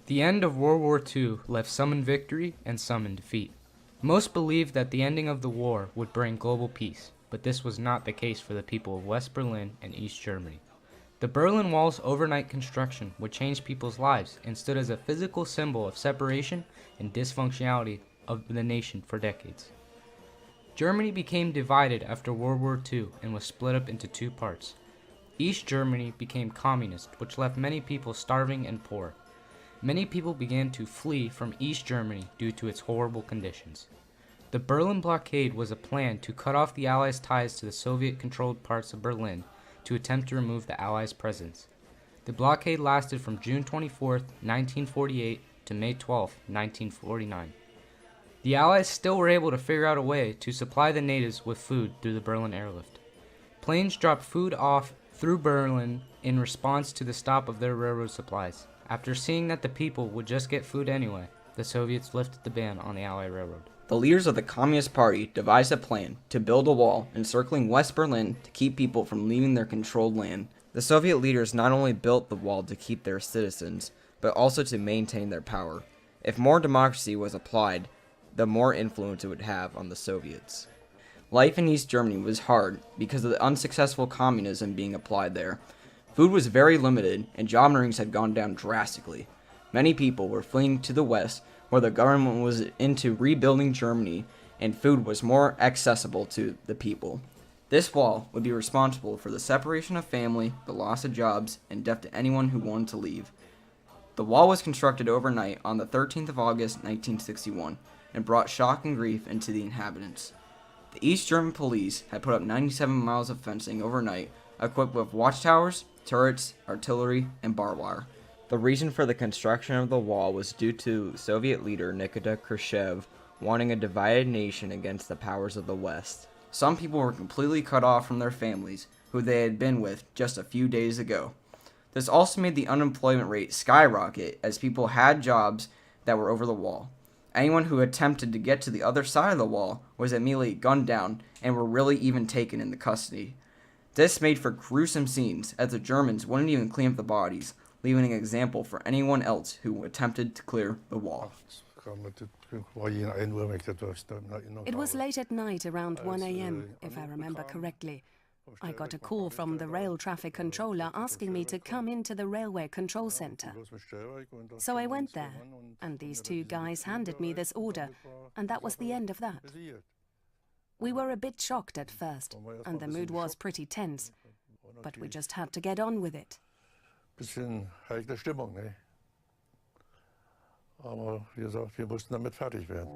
The end of World War II left some in victory and some in defeat. Most believed that the ending of the war would bring global peace, but this was not the case for the people of West Berlin and East Germany. The Berlin Wall's overnight construction would change people's lives and stood as a physical symbol of separation and dysfunctionality of the nation for decades. Germany became divided after World War II and was split up into two parts. East Germany became communist, which left many people starving and poor. Many people began to flee from East Germany due to its horrible conditions. The Berlin blockade was a plan to cut off the Allies' ties to the Soviet-controlled parts of Berlin to attempt to remove the Allies' presence. The blockade lasted from June 24, 1948 to May 12, 1949. The Allies still were able to figure out a way to supply the natives with food through the Berlin airlift. Planes dropped food off through Berlin in response to the stop of their railroad supplies. After seeing that the people would just get food anyway, the Soviets lifted the ban on the Allied Railroad. The leaders of the Communist Party devised a plan to build a wall encircling West Berlin to keep people from leaving their controlled land. The Soviet leaders not only built the wall to keep their citizens, but also to maintain their power. If more democracy was applied, the more influence it would have on the Soviets. Life in East Germany was hard because of the unsuccessful communism being applied there. Food was very limited, and job earnings had gone down drastically. Many people were fleeing to the West, where the government was into rebuilding Germany, and food was more accessible to the people. This wall would be responsible for the separation of family, the loss of jobs, and death to anyone who wanted to leave. The wall was constructed overnight on the 13th of August, 1961, and brought shock and grief into the inhabitants. The East German police had put up 97 miles of fencing overnight, equipped with watchtowers, turrets, artillery, and barbed wire. The reason for the construction of the wall was due to Soviet leader Nikita Khrushchev wanting a divided nation against the powers of the West. Some people were completely cut off from their families, who they had been with just a few days ago. This also made the unemployment rate skyrocket as people had jobs that were over the wall. Anyone who attempted to get to the other side of the wall was immediately gunned down and were really even taken into custody. This made for gruesome scenes, as the Germans wouldn't even clean up the bodies, leaving an example for anyone else who attempted to clear the wall. It was late at night, around 1 a.m., if I remember correctly. I got a call from the rail traffic controller asking me to come into the railway control center. So I went there, and these two guys handed me this order, and that was the end of that. We were a bit shocked at first, and the mood was pretty tense, but we just had to get on with it. Bisschen heikle Stimmung, ne? Aber wie gesagt, wir mussten damit fertig werden.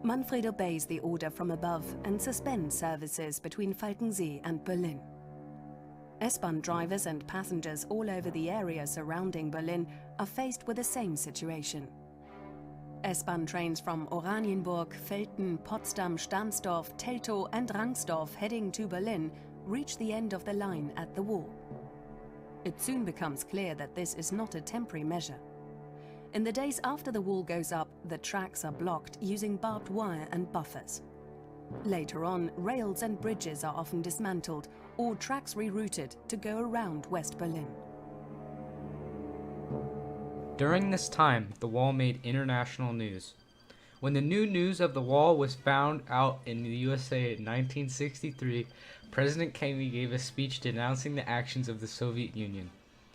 Manfred obeys the order from above and suspends services between Falkensee and Berlin. S-Bahn drivers and passengers all over the area surrounding Berlin are faced with the same situation. S-Bahn trains from Oranienburg, Velten, Potsdam, Stahnsdorf, Teltow and Rangsdorf heading to Berlin reach the end of the line at the wall. It soon becomes clear that this is not a temporary measure. In the days after the wall goes up, the tracks are blocked using barbed wire and buffers. Later on, rails and bridges are often dismantled or tracks rerouted to go around West Berlin. During this time, the wall made international news. When the new news of the wall was found out in the USA in 1963, President Kennedy gave a speech denouncing the actions of the Soviet Union.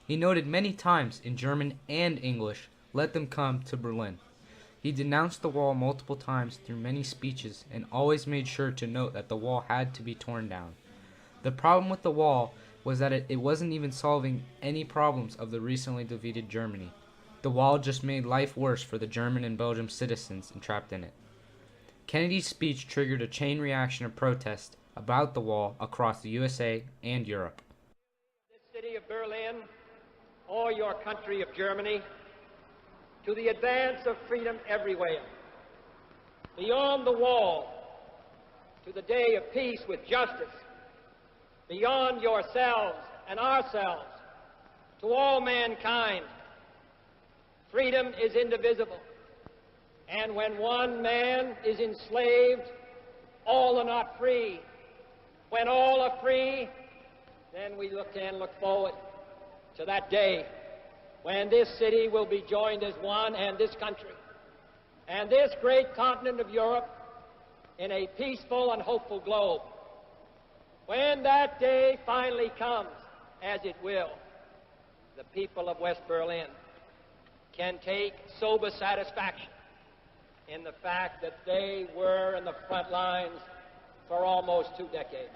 He noted many times in German and English, "Let them come to Berlin." He denounced the wall multiple times through many speeches and always made sure to note that the wall had to be torn down. The problem with the wall was that it wasn't even solving any problems of the recently defeated Germany. The wall just made life worse for the German and Belgian citizens entrapped in it. Kennedy's speech triggered a chain reaction of protest about the wall across the USA and Europe. This city of Berlin, or your country of Germany, to the advance of freedom everywhere. Beyond the wall, to the day of peace with justice. Beyond yourselves and ourselves, to all mankind. Freedom is indivisible. And when one man is enslaved, all are not free. When all are free, then we can look forward to that day when this city will be joined as one, and this country, and this great continent of Europe, in a peaceful and hopeful globe. When that day finally comes, as it will, the people of West Berlin can take sober satisfaction in the fact that they were in the front lines for almost 2 decades.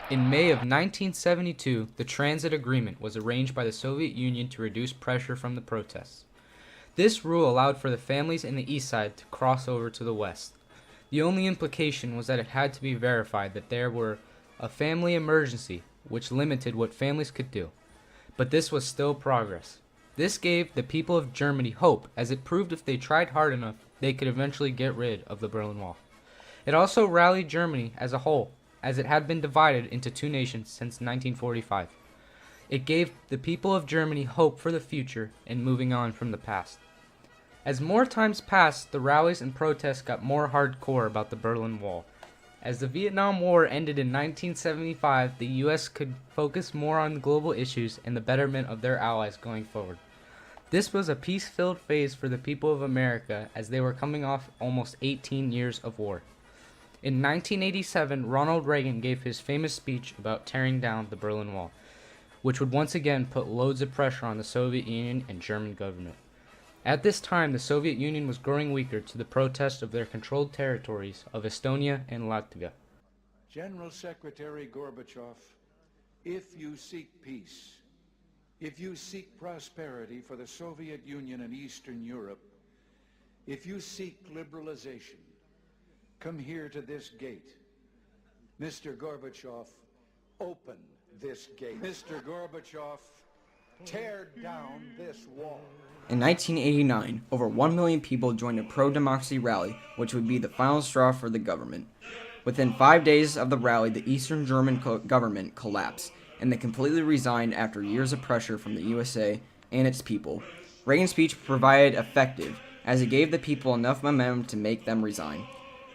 In May of 1972, the Transit Agreement was arranged by the Soviet Union to reduce pressure from the protests. This rule allowed for the families in the east side to cross over to the west. The only implication was that it had to be verified that there were a family emergency, which limited what families could do. But this was still progress. This gave the people of Germany hope, as it proved if they tried hard enough, they could eventually get rid of the Berlin Wall. It also rallied Germany as a whole, as it had been divided into 2 nations since 1945. It gave the people of Germany hope for the future and moving on from the past. As more times passed, the rallies and protests got more hardcore about the Berlin Wall. As the Vietnam War ended in 1975, the U.S. could focus more on global issues and the betterment of their allies going forward. This was a peace-filled phase for the people of America, as they were coming off almost 18 years of war. In 1987, Ronald Reagan gave his famous speech about tearing down the Berlin Wall, which would once again put loads of pressure on the Soviet Union and German government. At this time, the Soviet Union was growing weaker to the protest of their controlled territories of Estonia and Latvia. General Secretary Gorbachev, if you seek peace, if you seek prosperity for the Soviet Union and Eastern Europe, if you seek liberalization, come here to this gate. Mr. Gorbachev, open this gate. Mr. Gorbachev, tear down this wall. In 1989, over 1 million people joined a pro-democracy rally, which would be the final straw for the government. Within 5 days of the rally, the Eastern German government collapsed, and they completely resigned after years of pressure from the USA and its people. Reagan's speech provided effective, as it gave the people enough momentum to make them resign.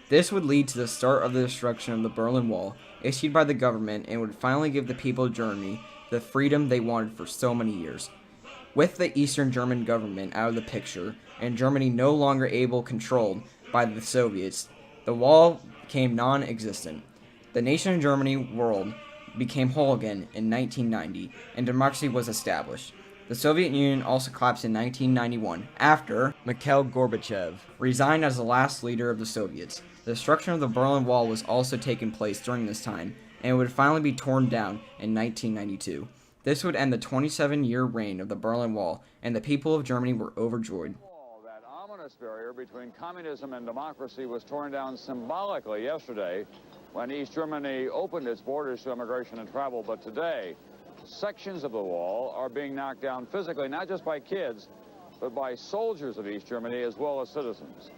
This would lead to the start of the destruction of the Berlin Wall, issued by the government, and would finally give the people of Germany the freedom they wanted for so many years. With the Eastern German government out of the picture, and Germany no longer controlled by the Soviets, the wall became non-existent. The nation of Germany world became whole again in 1990, and democracy was established. The Soviet Union also collapsed in 1991, after Mikhail Gorbachev resigned as the last leader of the Soviets. The destruction of the Berlin Wall was also taking place during this time, and it would finally be torn down in 1992. This would end the 27-year reign of the Berlin Wall, and the people of Germany were overjoyed. That ominous barrier between communism and democracy was torn down symbolically yesterday when East Germany opened its borders to immigration and travel. But today, sections of the wall are being knocked down physically, not just by kids, but by soldiers of East Germany as well as citizens.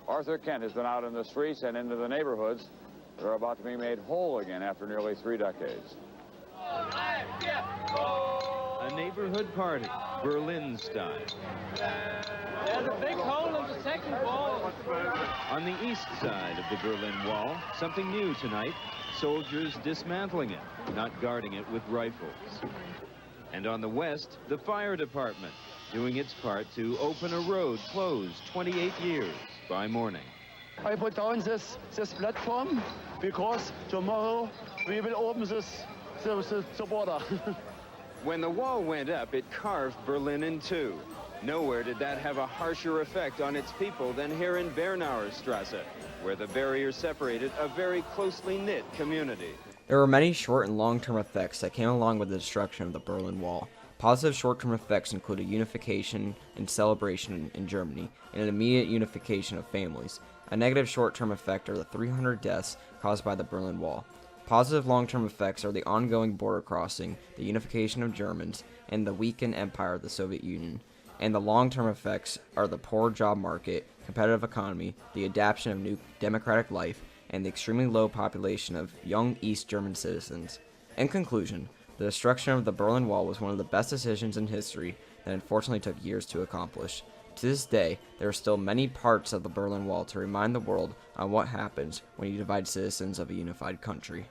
Arthur Kent has been out in the streets and into the neighborhoods that are about to be made whole again after nearly 3 decades. A neighborhood party, Berlin style. There's a big hole in the second wall. On the east side of the Berlin Wall, something new tonight, soldiers dismantling it, not guarding it with rifles. And on the west, the fire department, doing its part to open a road closed 28 years by morning. I put down this platform because tomorrow we will open the border. When the wall went up, it carved Berlin in 2. Nowhere did that have a harsher effect on its people than here in Bernauerstrasse, where the barrier separated a very closely knit community. There were many short and long-term effects that came along with the destruction of the Berlin Wall. Positive short-term effects included unification and celebration in Germany, and an immediate unification of families. A negative short-term effect are the 300 deaths caused by the Berlin Wall. Positive long-term effects are the ongoing border crossing, the unification of Germans, and the weakened empire of the Soviet Union. And the long-term effects are the poor job market, competitive economy, the adaptation of new democratic life, and the extremely low population of young East German citizens. In conclusion, the destruction of the Berlin Wall was one of the best decisions in history that unfortunately took years to accomplish. To this day, there are still many parts of the Berlin Wall to remind the world on what happens when you divide citizens of a unified country.